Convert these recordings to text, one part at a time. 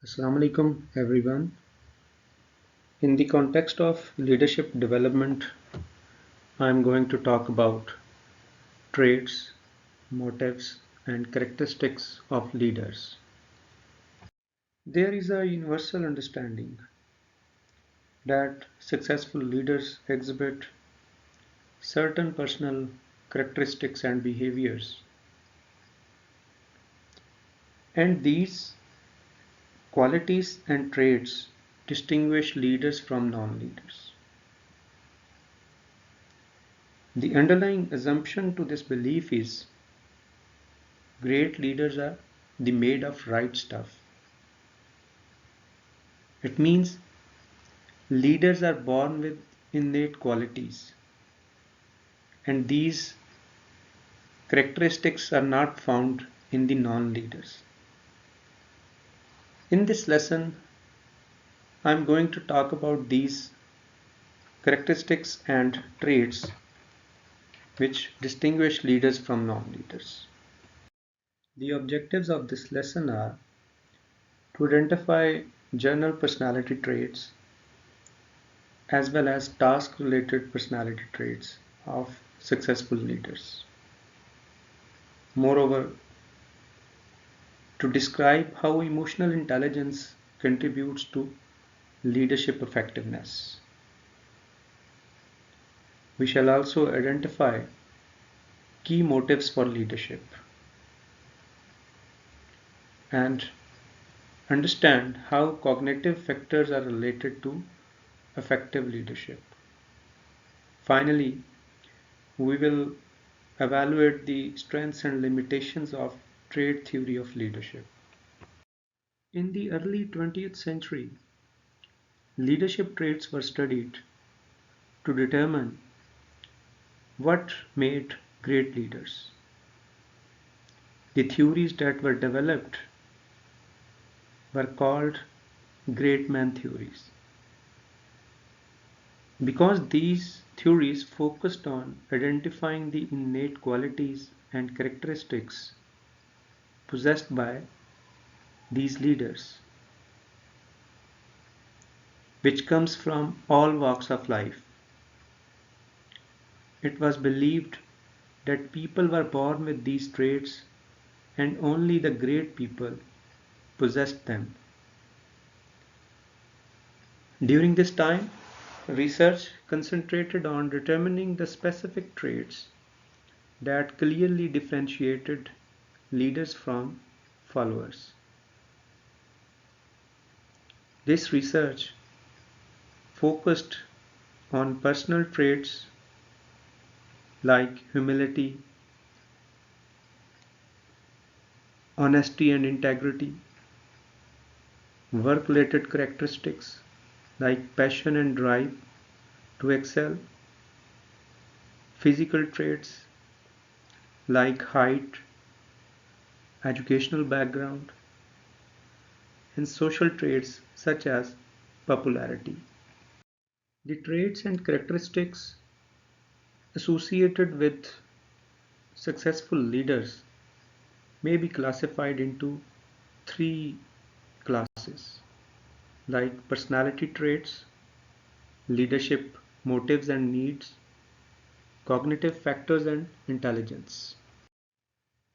Assalamu alaikum everyone. In the context of leadership development, I am going to talk about traits, motives, and characteristics of leaders. There is a universal understanding that successful leaders exhibit certain personal characteristics and behaviors, and these qualities and traits distinguish leaders from non-leaders. The underlying assumption to this belief is great leaders are the made of right stuff. It means leaders are born with innate qualities, and these characteristics are not found in the non-leaders. In this lesson, I am going to talk about these characteristics and traits which distinguish leaders from non-leaders. The objectives of this lesson are to identify general personality traits as well as task-related personality traits of successful leaders. Moreover, to describe how emotional intelligence contributes to leadership effectiveness. We shall also identify key motives for leadership and understand how cognitive factors are related to effective leadership. Finally, we will evaluate the strengths and limitations of trait theory of leadership. In the early 20th century, leadership traits were studied to determine what made great leaders. The theories that were developed were called great man theories. Because these theories focused on identifying the innate qualities and characteristics possessed by these leaders, which comes from all walks of life. It was believed that people were born with these traits and only the great people possessed them. During this time, research concentrated on determining the specific traits that clearly differentiated leaders from followers. This research focused on personal traits like humility, honesty and integrity, work-related characteristics like passion and drive to excel, physical traits like height, educational background, and social traits such as popularity. The traits and characteristics associated with successful leaders may be classified into three classes like personality traits, leadership motives and needs, cognitive factors, and intelligence.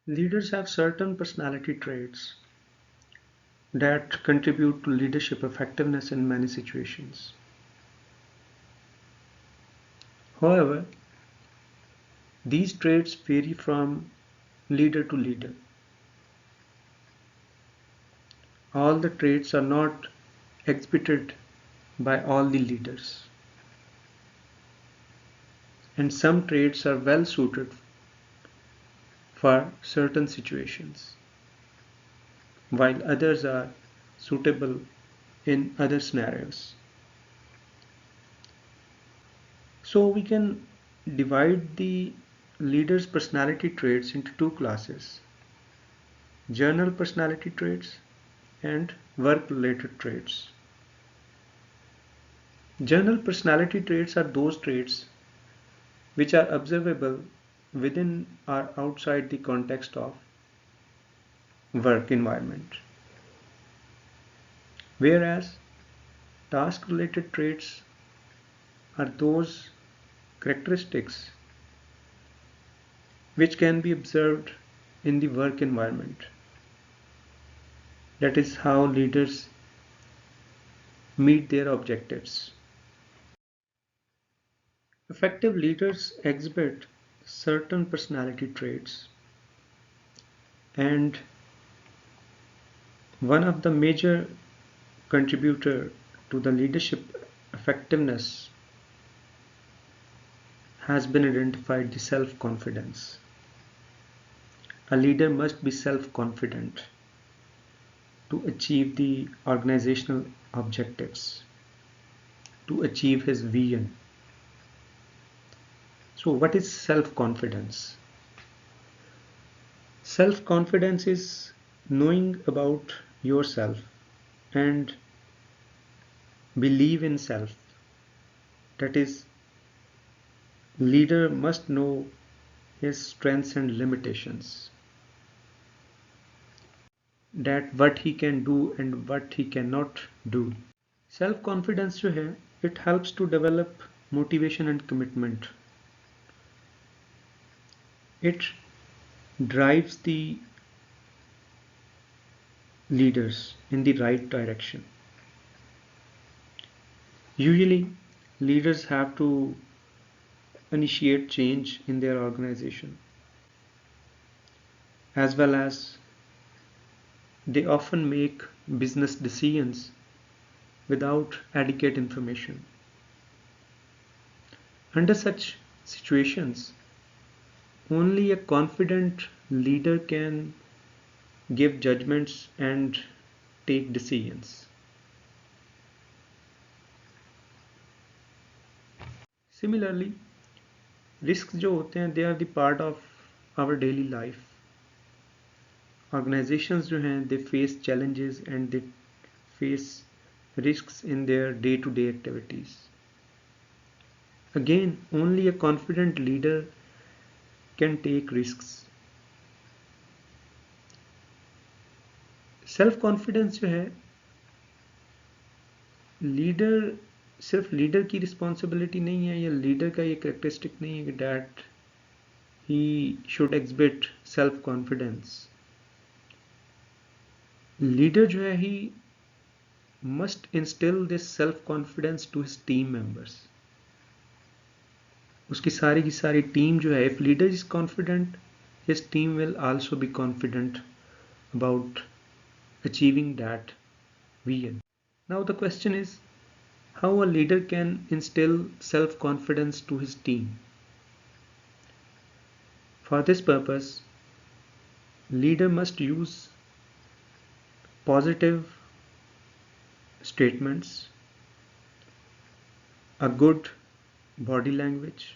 Leaders have certain personality traits that contribute to leadership effectiveness in many situations. However, these traits vary from leader to leader. All the traits are not exhibited by all the leaders, and some traits are well suited for certain situations, while others are suitable in other scenarios. So we can divide the leader's personality traits into two classes: general personality traits and work-related traits. General personality traits are those traits which are observable within or outside the context of work environment. Whereas task related traits are those characteristics which can be observed in the work environment. That is how leaders meet their objectives. Effective leaders exhibit certain personality traits, and one of the major contributor to the leadership effectiveness has been identified: the self-confidence. A leader must be self-confident to achieve the organizational objectives, to achieve his vision. So what is self-confidence? Self-confidence is knowing about yourself and believe in self. That is, leader must know his strengths and limitations, that what he can do and what he cannot do. Self confidence जो है, it helps to develop motivation and commitment. It drives the leaders in the right direction. Usually leaders have to initiate change in their organization, as well as they often make business decisions without adequate information. Under such situations, only a confident leader can give judgments and take decisions. Similarly, risks जो होते हैं, they are the part of our daily life. Organizations जो हैं, they face challenges and they face risks in their day-to-day activities. Again, only a confident leader can take risks. Self confidence जो है, leader सिर्फ leader की responsibility नहीं है, या leader का ये करेक्टरिस्टिक नहीं है कि that he should exhibit self confidence. Leader जो है, he must instil this self confidence to his team members. उसकी की सारी टीम जो है, if leader is confident, his team will also be confident about achieving that vision. Now the question is how a leader can instill self-confidence to his team. For this purpose, leader must use positive statements, a good body language,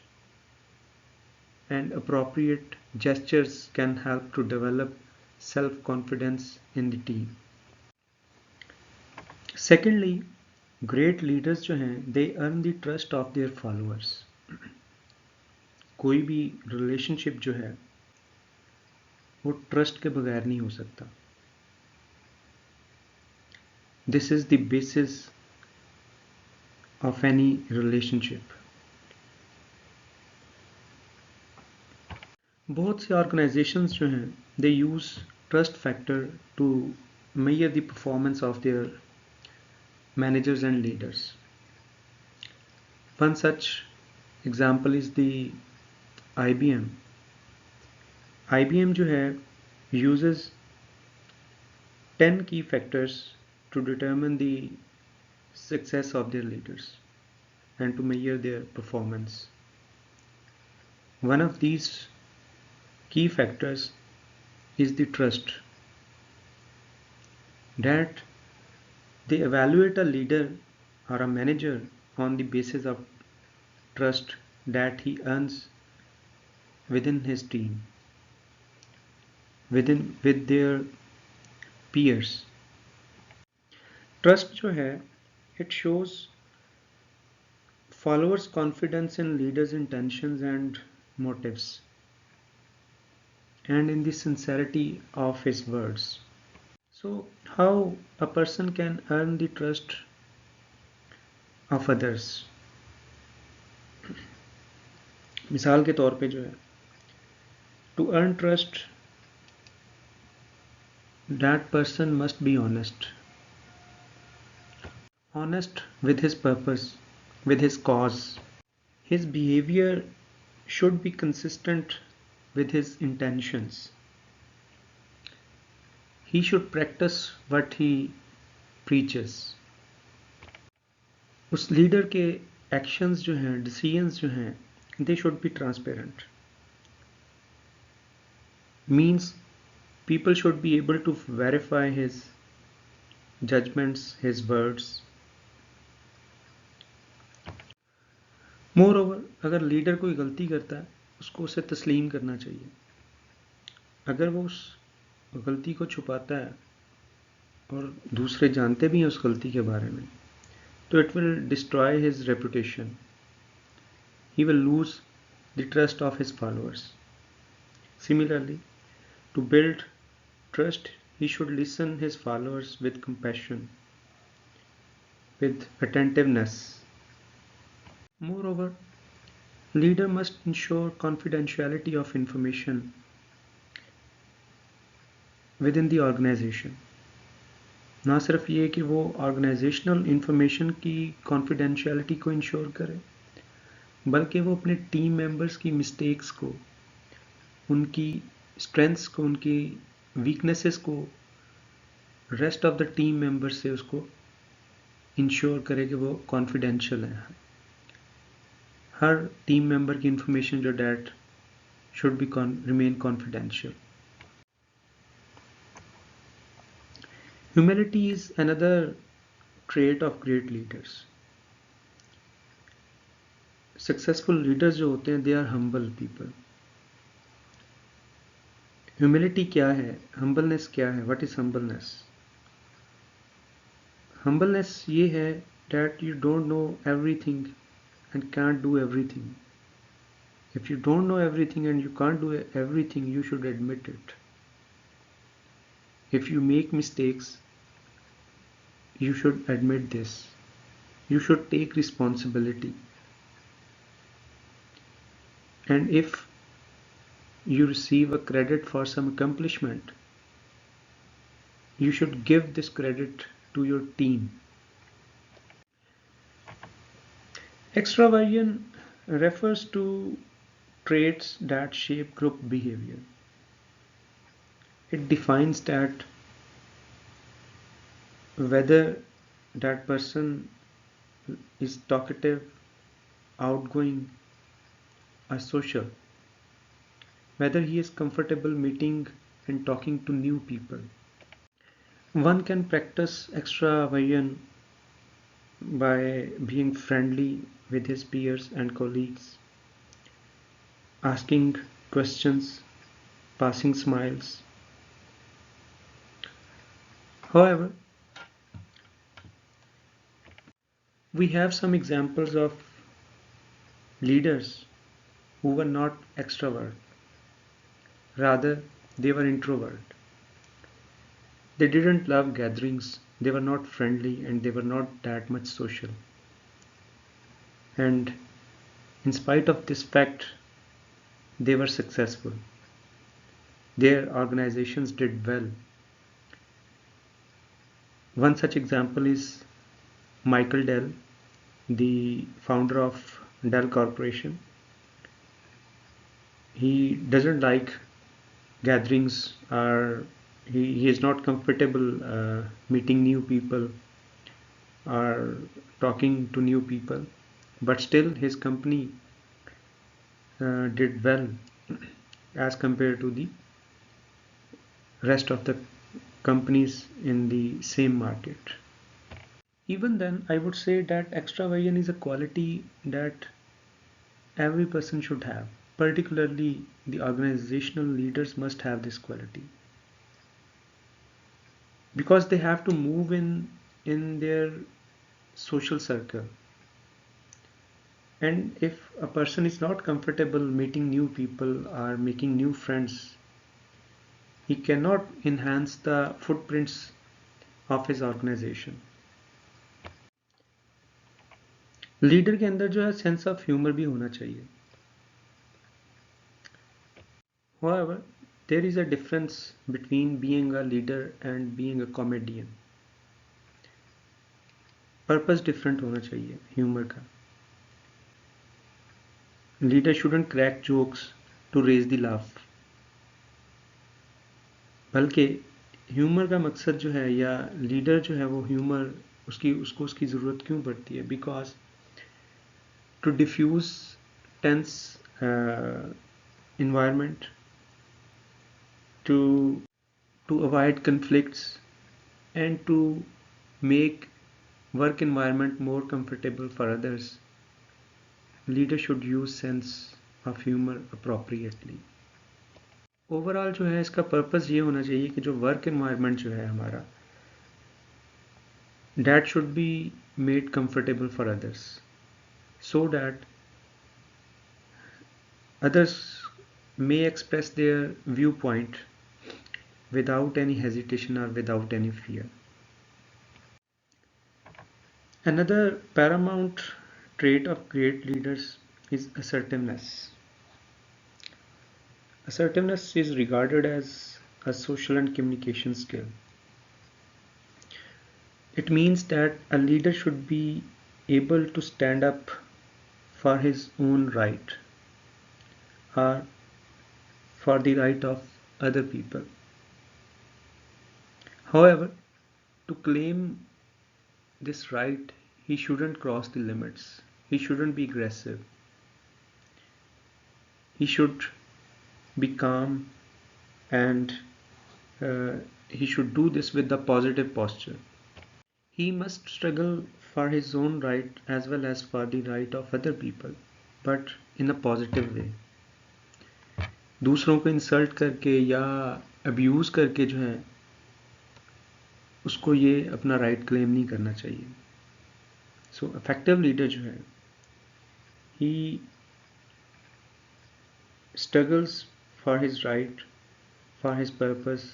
and appropriate gestures can help to develop self-confidence in the team. Secondly, great leaders जो हैं, they earn the trust of their followers. कोई भी relationship जो है, वो trust के बगैर नहीं हो सकता. This is the basis of any relationship. बहुत से organizations जो हैं, they use trust factor to measure the performance of their managers and leaders. One such example is the IBM. IBM जो है, uses 10 key factors to determine the success of their leaders and to measure their performance. One of these key factors is the trust. That they evaluate a leader or a manager on the basis of trust that he earns within his team, with their peers. Trust जो है, it shows followers' confidence in leaders' intentions and motives, and in the sincerity of his words. So, how a person can earn the trust of others? मिसाल के तौर पे जो है, to earn trust, that person must be honest with his purpose, with his cause. His behavior should be consistent with his intentions. He should practice what he preaches. उस leader के actions जो हैं, डिसीजंस जो हैं, they should be transparent. Means people should be able to verify his judgments, his words. Moreover, अगर leader कोई गलती करता है, उसको उसे तस्लीम करना चाहिए. अगर वो उस गलती को छुपाता है और दूसरे जानते भी हैं उस गलती के बारे में, तो it will destroy his reputation. He will lose the trust of his followers. Similarly, to build trust, he should listen his followers with compassion, with attentiveness. Moreover, leader must ensure confidentiality of information within the organization. ना सिर्फ ये कि वो organisational information की confidentiality को ensure करे, बल्कि वो अपने टीम मेंबर्स की मिस्टेक्स को, उनकी स्ट्रेंथ्स को, उनकी वीकनेसेस को rest of the team members से उसको इंश्योर करे कि वो कॉन्फिडेंशियल है. हर टीम मेंबर की इंफॉर्मेशन जो that should be remain confidential. Humility is another trait of great leaders. Successful leaders जो होते हैं, they are humble people. Humility क्या है? Humbleness क्या है? What is humbleness? Humbleness ये है that you don't know everything and can't do everything. If you don't know everything and you can't do everything, you should admit it. If you make mistakes, you should admit this. You should take responsibility. And if you receive a credit for some accomplishment, you should give this credit to your team. Extraversion refers to traits that shape group behavior. It defines that whether that person is talkative, outgoing, or social, whether he is comfortable meeting and talking to new people. One can practice extraversion by being friendly with his peers and colleagues, asking questions, passing smiles. However, we have some examples of leaders who were not extrovert, rather they were introvert. They didn't love gatherings, they were not friendly, and they were not that much social. And in spite of this fact, they were successful. Their organizations did well. One such example is Michael Dell, the founder of Dell Corporation. He doesn't like gatherings, or he is not comfortable meeting new people or talking to new people, but still his company did well as compared to the rest of the companies in the same market. Even then, I would say that extraversion is a quality that every person should have. Particularly, the organizational leaders must have this quality, because they have to move in their social circle. And if a person is not comfortable meeting new people or making new friends, He cannot enhance the footprints of his organization. Leader के अंदर जो है sense of humour भी होना चाहिए. However, there is a difference between being a leader and being a comedian. Purpose different होना चाहिए humour का. Leader shouldn't crack jokes to raise the laugh. बल्कि ह्यूमर का मकसद जो है या लीडर जो है वो ह्यूमर उसकी ज़रूरत क्यों पड़ती है? Because to diffuse tense environment, to avoid conflicts, and to make work environment more comfortable for others, leaders should use sense of humor appropriately. Overall जो है इसका पर्पस ये होना चाहिए कि जो वर्क एनवायरनमेंट जो है हमारा, that should be made comfortable for others so that others may express their viewpoint without any hesitation or without any fear. Another paramount trait of great leaders is assertiveness. Assertiveness is regarded as a social and communication skill. It means that a leader should be able to stand up for his own right or for the right of other people. However, to claim this right, he shouldn't cross the limits. He shouldn't be aggressive. He should be calm, and he should do this with the positive posture. He must struggle for his own right as well as for the right of other people, but in a positive way. दूसरों को insult करके या abuse करके जो है उसको ये अपना राइट क्लेम नहीं करना चाहिए. सो इफेक्टिव लीडर जो है he struggles for his right, for his purpose,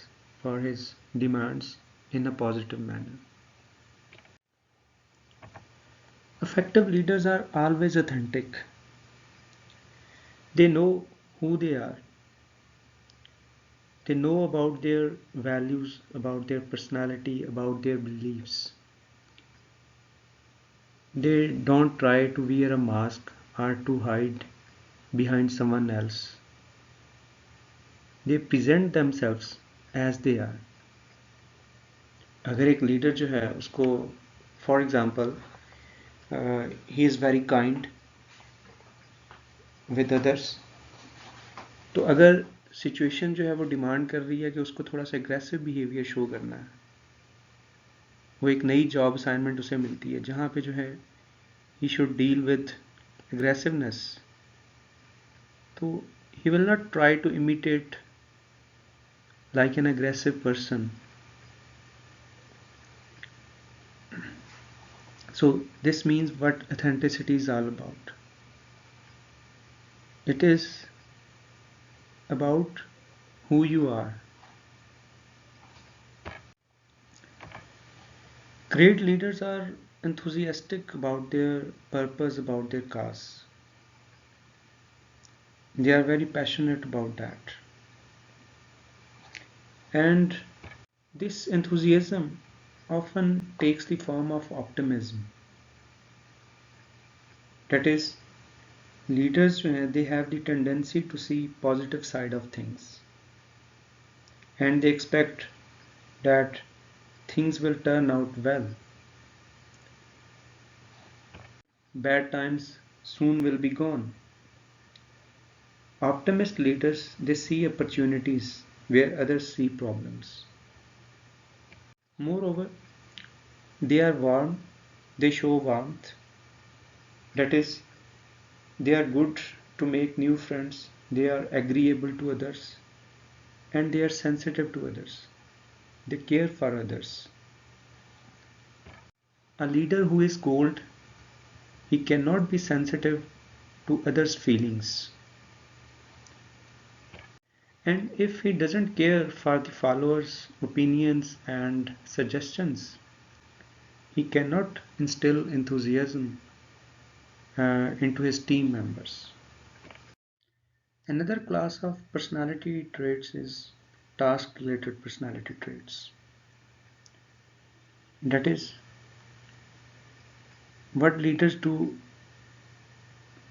for his demands in a positive manner. Effective leaders are always authentic. They know who they are. They know about their values, about their personality, about their beliefs. They don't try to wear a mask or to hide behind someone else. They present themselves as they are. अगर एक leader जो है उसको for example he is very kind with others, तो अगर situation जो है वो डिमांड कर रही है कि उसको थोड़ा सा एग्रेसिव बिहेवियर शो करना है, वो एक नई जॉब असाइनमेंट उसे मिलती है जहाँ पे जो है he should deal with aggressiveness, तो he will not try to imitate like an aggressive person. So this means what authenticity is all about. It is about who you are. Great leaders are enthusiastic about their purpose, about their cause. They are very passionate about that. And this enthusiasm often takes the form of optimism. That is, leaders they have the tendency to see positive side of things, and they expect that things will turn out well. Bad times soon will be gone. Optimist leaders, they see opportunities where others see problems. Moreover, they are warm, they show warmth. That is, they are good to make new friends, they are agreeable to others, and they are sensitive to others. They care for others. A leader who is cold, he cannot be sensitive to others' feelings. And if he doesn't care for the followers' opinions and suggestions, he cannot instill enthusiasm into his team members. Another class of personality traits is task related personality traits. That is, what leaders do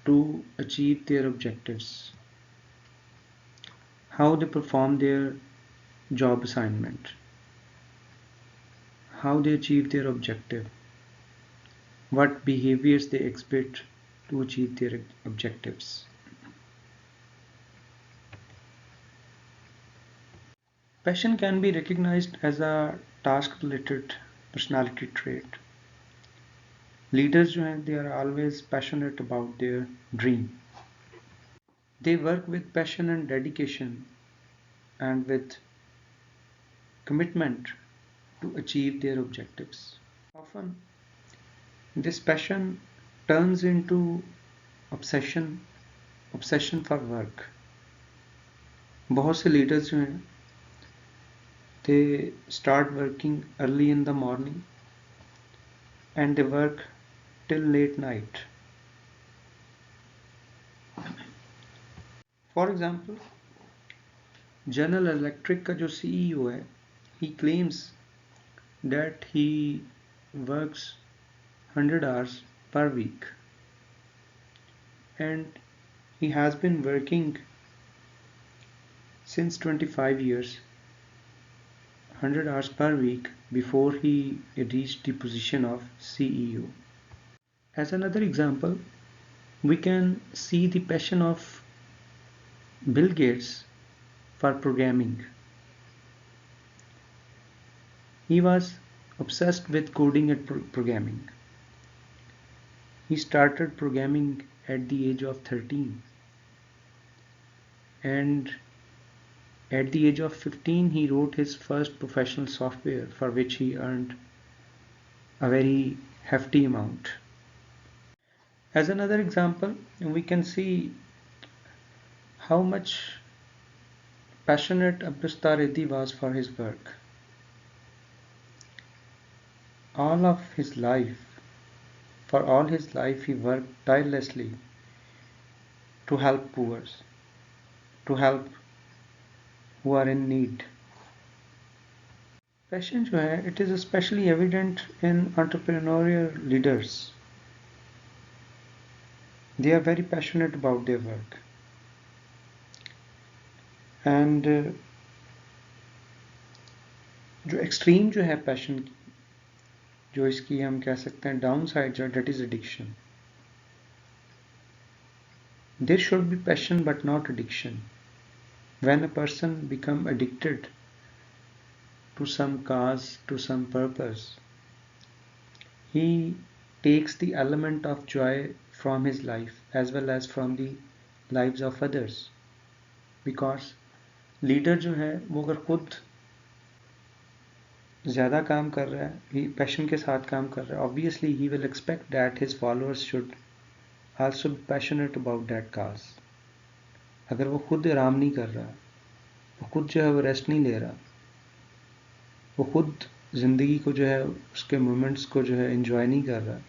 to achieve their objectives, how they perform their job assignment, how they achieve their objective, what behaviors they exhibit to achieve their objectives. Passion can be recognized as a task related personality trait. Leaders जो हैं they are always passionate about their dream. They work with passion and dedication and with commitment to achieve their objectives. Often this passion turns into obsession obsession for work. बहुत से leaders जो हैं they start working early in the morning and they work till late night. For example, General Electric का जो CEO है, he claims that he works 100 hours per week and he has been working since 25 years 100 hours per week before he reached the position of CEO. As another example, we can see the passion of Bill Gates for programming. He was obsessed with coding and programming. He started programming at the age of 13 and at the age of 15 he wrote his first professional software for which he earned a very hefty amount. As another example, we can see how much passionate Abdustar Reddy was for his work. For all his life he worked tirelessly to help poor, to help who are in need. Passion जो है, it is especially evident in entrepreneurial leaders. They are very passionate about their work. And जो extreme जो है passion की, जो इसकी हम कह सकते हैं डाउन साइड है, that is addiction. There should be passion but not addiction. When a person become addicted to some cause, to some purpose, he takes the element of joy from his life as well as from the lives of others. Because leader जो है वो अगर खुद ज़्यादा काम कर रहा है, पैशन के साथ काम कर रहा है, obviously he will expect that his followers should also be passionate about that cause. अगर वो खुद आराम नहीं कर रहा, वो खुद जो है वो रेस्ट नहीं ले रहा, वो खुद ज़िंदगी को जो है उसके मोमेंट्स को जो है एंजॉय नहीं कर रहा,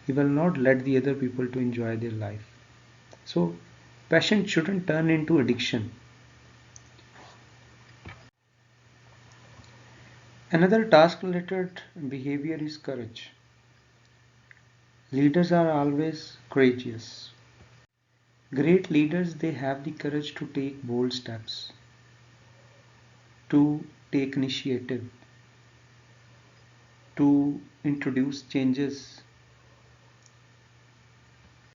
he will not let the other people to enjoy their life. So passion shouldn't turn into addiction. Another task related behavior is courage. Leaders are always courageous. Great leaders, they have the courage to take bold steps, to take initiative, to introduce changes.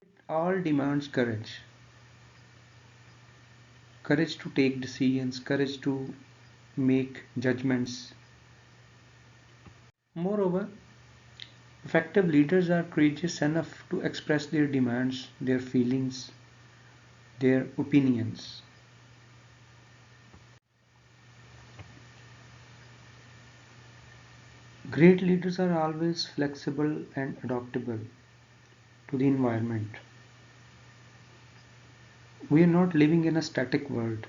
It all demands courage. Courage to take decisions, courage to make judgments. Moreover, effective leaders are courageous enough to express their demands, their feelings, their opinions. Great leaders are always flexible and adaptable to the environment. We are not living in a static world.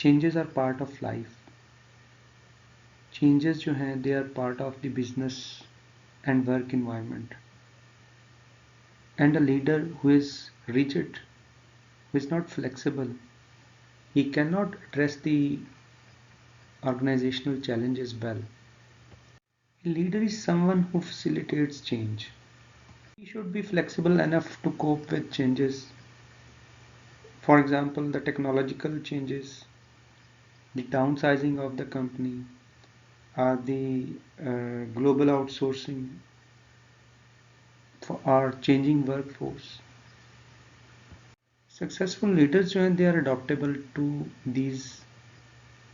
changes are part of life. Changes जो हैं they are part of the business and work environment. And a leader who is rigid, who is not flexible, he cannot address the organizational challenges well. A leader is someone who facilitates change. He should be flexible enough to cope with changes. For example, the technological changes, the downsizing of the company, or the global outsourcing for our changing workforce. Successful leaders जो हैं they are adaptable to these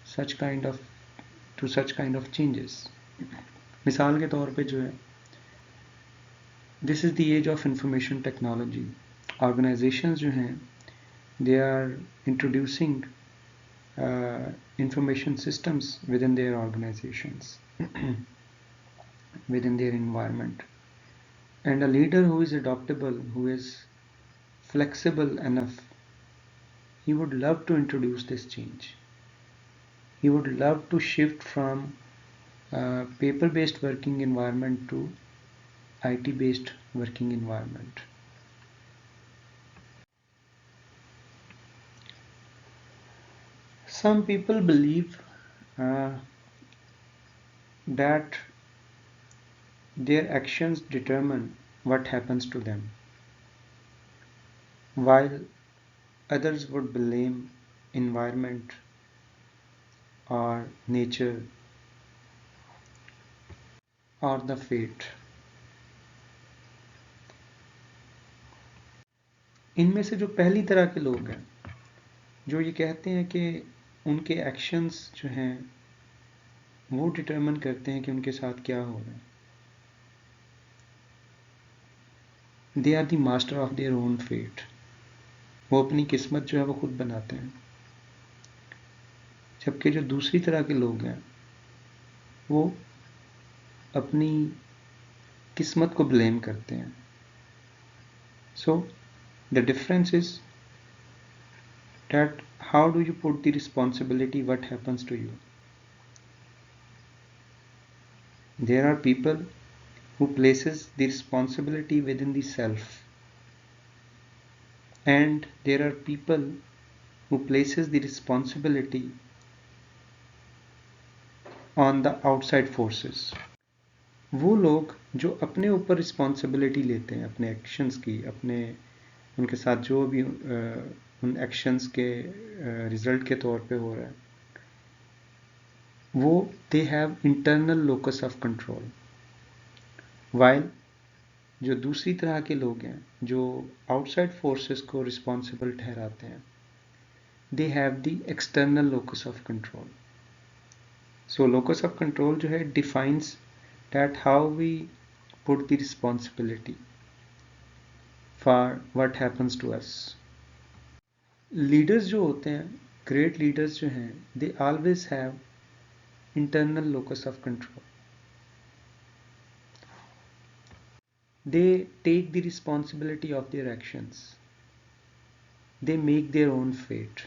such kind of changes. मिसाल के तौर पे जो है this is the age of information technology. Organizations जो हैं they are introducing information systems within their organizations within their environment, and a leader who is adaptable, who is flexible enough, he would love to introduce this change. He would love to shift from paper-based working environment to IT-based working environment. Some people believe that their actions determine what happens to them, while others would blame environment or nature or the fate. इनमें से जो पहली तरह के लोग हैं जो ये कहते हैं कि उनके एक्शंस जो हैं वो डिटरमिन करते हैं कि उनके साथ क्या हो रहा है, they are the master of their own fate. वो अपनी किस्मत जो है वो खुद बनाते हैं. जबकि जो दूसरी तरह के लोग हैं वो अपनी किस्मत को ब्लेम करते हैं. So the difference is that how do you put the responsibility what happens to you. There are people who places the responsibility within the self, and there are people who places the responsibility on the outside forces. वो लोग जो अपने ऊपर responsibility लेते हैं अपने actions की, अपने उनके साथ जो भी उन एक्शंस के रिजल्ट के तौर पे हो रहा है, वो they have internal locus of control. While जो दूसरी तरह के लोग हैं जो आउटसाइड फोर्सेस को रिस्पॉन्सिबल ठहराते हैं, they have the external locus of control. So locus of control जो है defines that how we put the responsibility for what happens to us. Leaders जो होते हैं, ग्रेट लीडर्स जो हैं, they always have internal locus of control. They take the responsibility of their actions. They make their own fate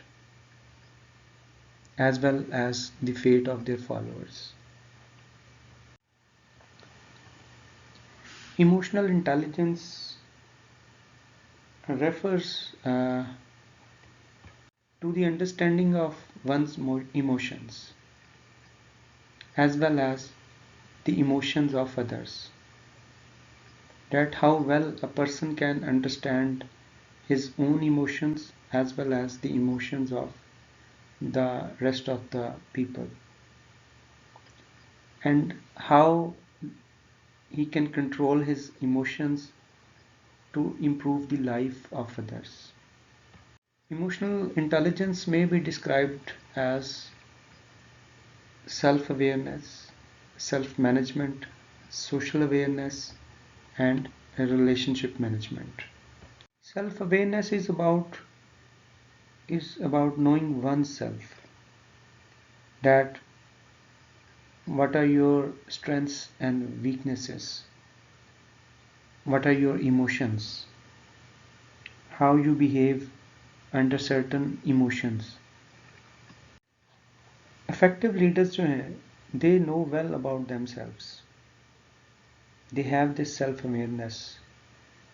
as well as the fate of their followers. Emotional intelligence refers to the understanding of one's emotions as well as the emotions of others. That how well a person can understand his own emotions as well as the emotions of the rest of the people, and how he can control his emotions to improve the life of others. Emotional intelligence may be described as self-awareness, self-management, social awareness, and relationship management. Self-awareness is about knowing oneself, that what are your strengths and weaknesses, what are your emotions, how you behave under certain emotions. effective leaders जो हैं they know well about themselves. They have this self-awareness.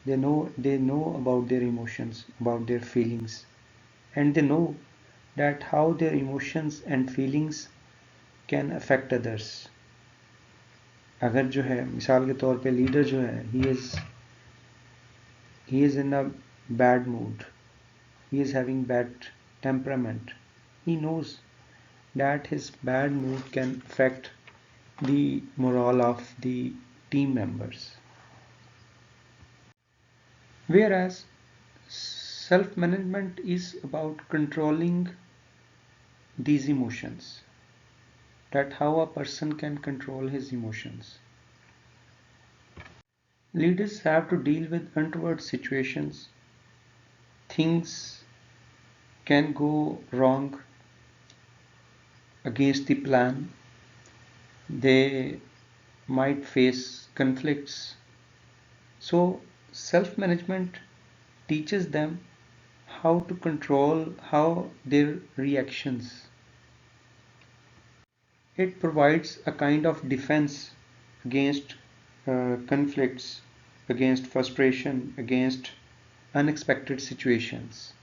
They know about their emotions, about their feelings, and they know that how their emotions and feelings can affect others. अगर जो है मिसाल के तौर पे leader जो है he is in a bad mood, he is having bad temperament, he knows that his bad mood can affect the morale of the team members. Whereas self-management is about controlling these emotions, that how a person can control his emotions. Leaders have to deal with untoward situations. Things can go wrong against the plan. They might face conflicts. So self-management teaches them how to control how their reactions. It provides a kind of defense against conflicts, against frustration, against unexpected situations.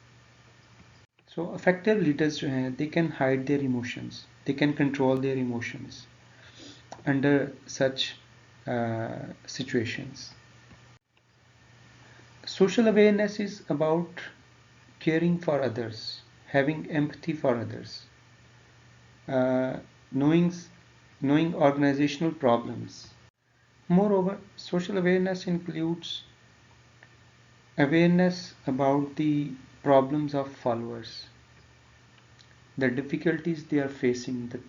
So effective leaders जो हैं they can hide their emotions, they can control their emotions under such situations. Social awareness is about caring for others, having empathy for others, uh, knowing knowing organizational problems. Moreover, social awareness includes awareness about the problems of followers, the difficulties they are facing, the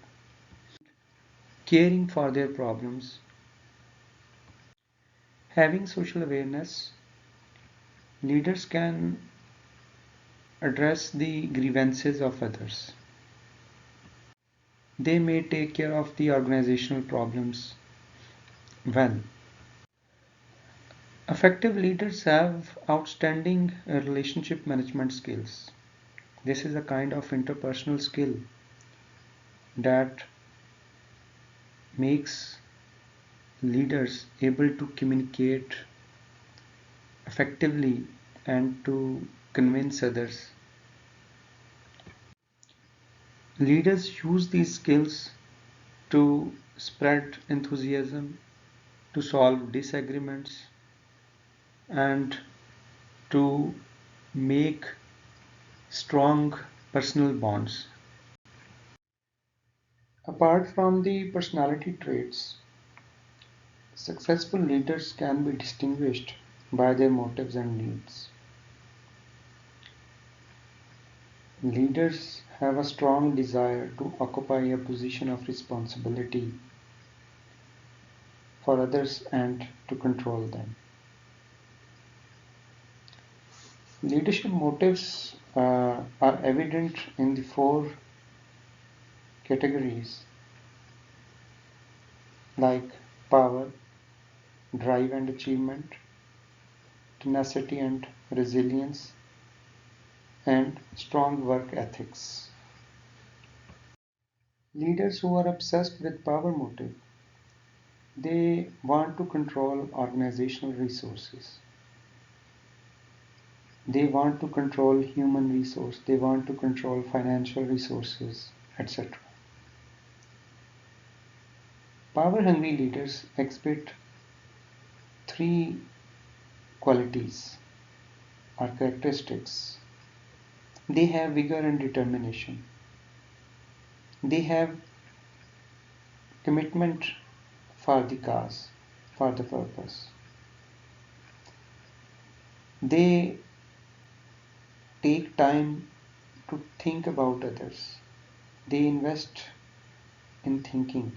caring for their problems. Having social awareness, leaders can address the grievances of others. They may take care of the organizational problems well. Effective leaders have outstanding relationship management skills. This is a kind of interpersonal skill that makes leaders able to communicate effectively and to convince others. Leaders use these skills to spread enthusiasm, to solve disagreements, and to make strong personal bonds. Apart from the personality traits, successful leaders can be distinguished by their motives and needs. Leaders have a strong desire to occupy a position of responsibility for others and to control them. Leadership motives are evident in the four categories like power, drive and achievement, tenacity and resilience, and strong work ethics. Leaders who are obsessed with power motive, they want to control organizational resources. They want to control human resource, they want to control financial resources, etc. Power hungry leaders exhibit three qualities or characteristics. They have vigor and determination. They have commitment for the cause, for the purpose. They take time to think about others. They invest in thinking.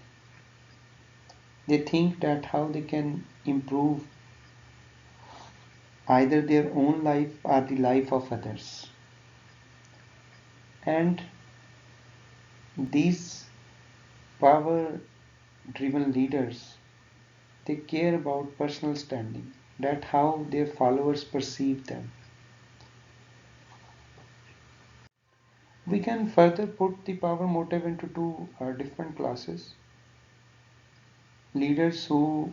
They think that how they can improve either their own life or the life of others. And these power driven leaders, they care about personal standing, that how their followers perceive them. We can further put the power motive into two different classes. Leaders who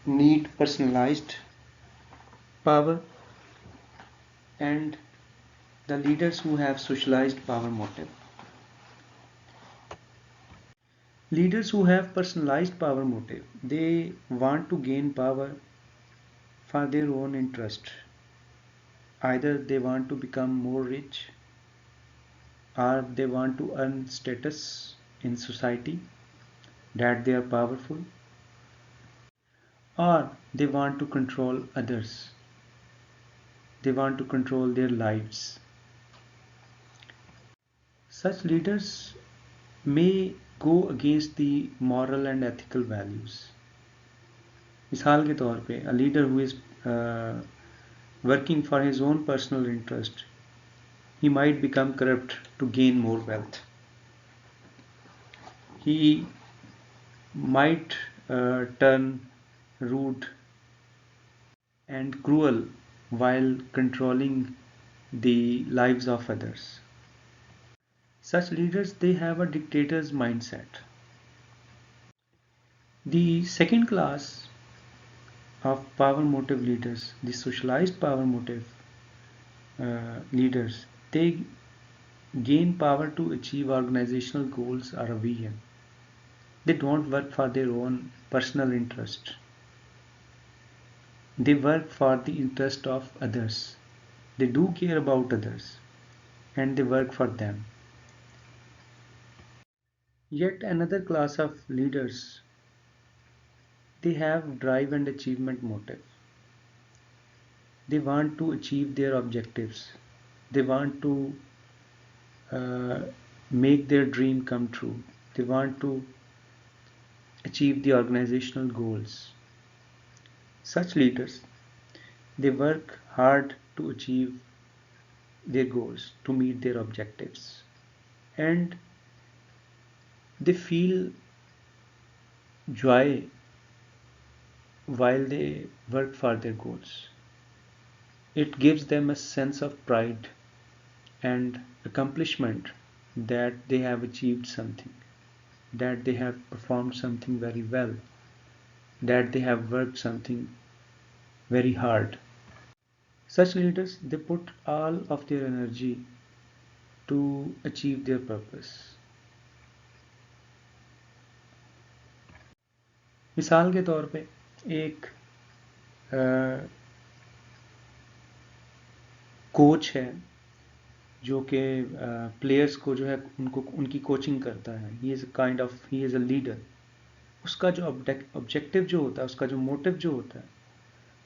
need personalized power, and the leaders who have socialized power motive. Leaders who have personalized power motive, they want to gain power for their own interest. Either they want to become more rich, or they want to earn status in society that they are powerful, or they want to control others. They want to control their lives. Such leaders may go against the moral and ethical values. मिसाल के तौर पे a leader who is working for his own personal interest, he might become corrupt to gain more wealth. He might turn rude and cruel while controlling the lives of others. Such leaders, they have a dictator's mindset. The second class of power motive leaders, the socialized power motive leaders, they gain power to achieve organizational goals or a vision. They don't work for their own personal interest. They work for the interest of others. They do care about others and they work for them. Yet another class of leaders, they have drive and achievement motive. They want to achieve their objectives. They want to uh, make their dream come true. They want to achieve the organizational goals. Such leaders, they work hard to achieve their goals, to meet their objectives. And they feel joy while they work for their goals. It gives them a sense of pride and accomplishment that they have achieved something, that they have performed something very well, that they have worked something very hard. Such leaders, they put all of their energy to achieve their purpose. मिसाल के तौर पे एक coach है जो कि players को जो है उनको उनकी कोचिंग करता है. He is a leader. उसका जो ऑब्जेक्टिव जो होता है, उसका जो मोटिव जो होता है,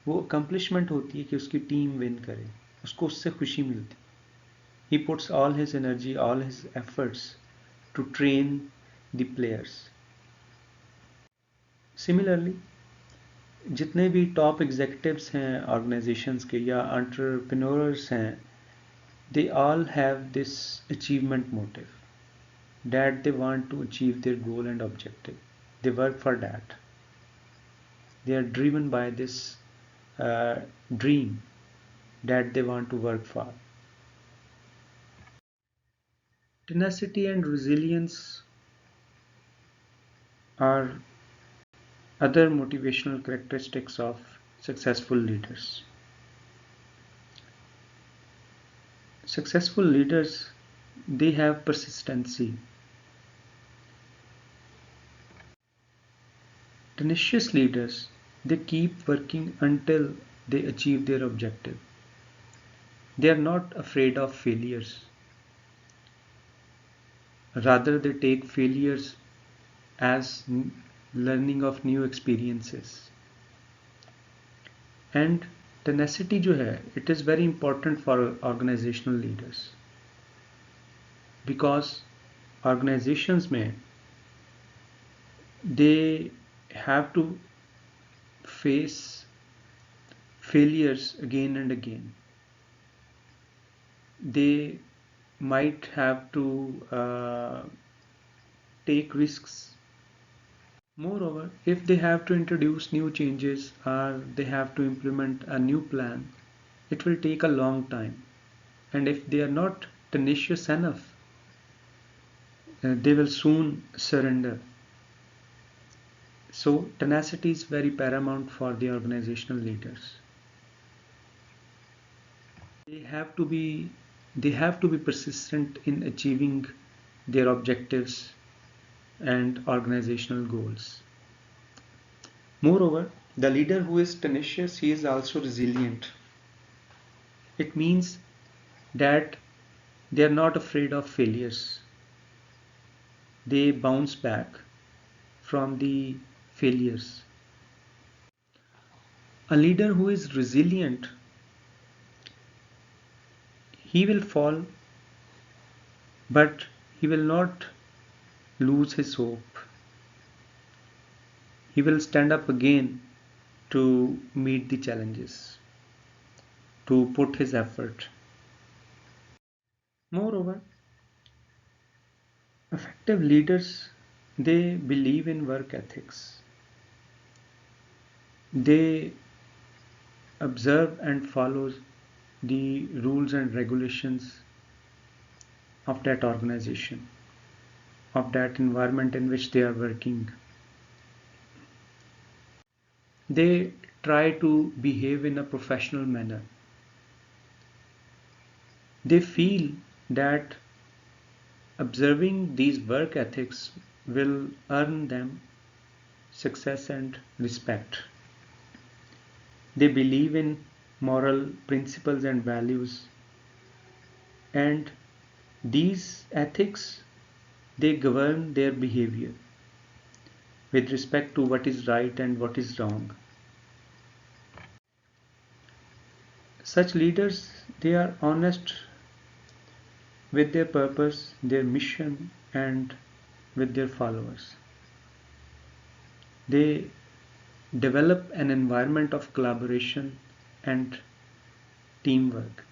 वो अकम्पलिशमेंट होती है कि उसकी टीम विन करे. उसको उससे खुशी मिलती. He puts all his energy, all his efforts to train the players. Similarly जितने भी टॉप एग्जीक्यूटिव्स हैं ऑर्गेनाइजेशंस के या एंटरप्रेन्योर्स हैं, they all have this achievement motive, that they want to achieve their goal and objective. They work for that. They are driven by this dream that they want to work for. Tenacity and resilience are other motivational characteristics of successful leaders. Successful leaders, they have persistency. Tenacious leaders, they keep working until they achieve their objective. They are not afraid of failures. Rather, they take failures as learning of new experiences. And tenacity जो है, it is very important for organizational leaders, because organizations में they have to face failures again and again. They might have to take risks. Moreover, if they have to introduce new changes or they have to implement a new plan, it will take a long time. and if they are not tenacious enough, they will soon surrender. So tenacity is very paramount for the organizational leaders. They have to be persistent in achieving their objectives and organizational goals. Moreover, the leader who is tenacious, he is also resilient. It means that they are not afraid of failures. They bounce back from the failures. A leader who is resilient, he will fall, but he will not lose his hope. He will stand up again to meet the challenges, to put his effort. Moreover, effective leaders, they believe in work ethics. They observe and follow the rules and regulations of that organization, of that environment in which they are working. They try to behave in a professional manner. They feel that observing these work ethics will earn them success and respect. They believe in moral principles and values, and these ethics, they govern their behavior with respect to what is right and what is wrong. Such leaders, they are honest with their purpose, their mission, and with their followers. They develop an environment of collaboration and teamwork.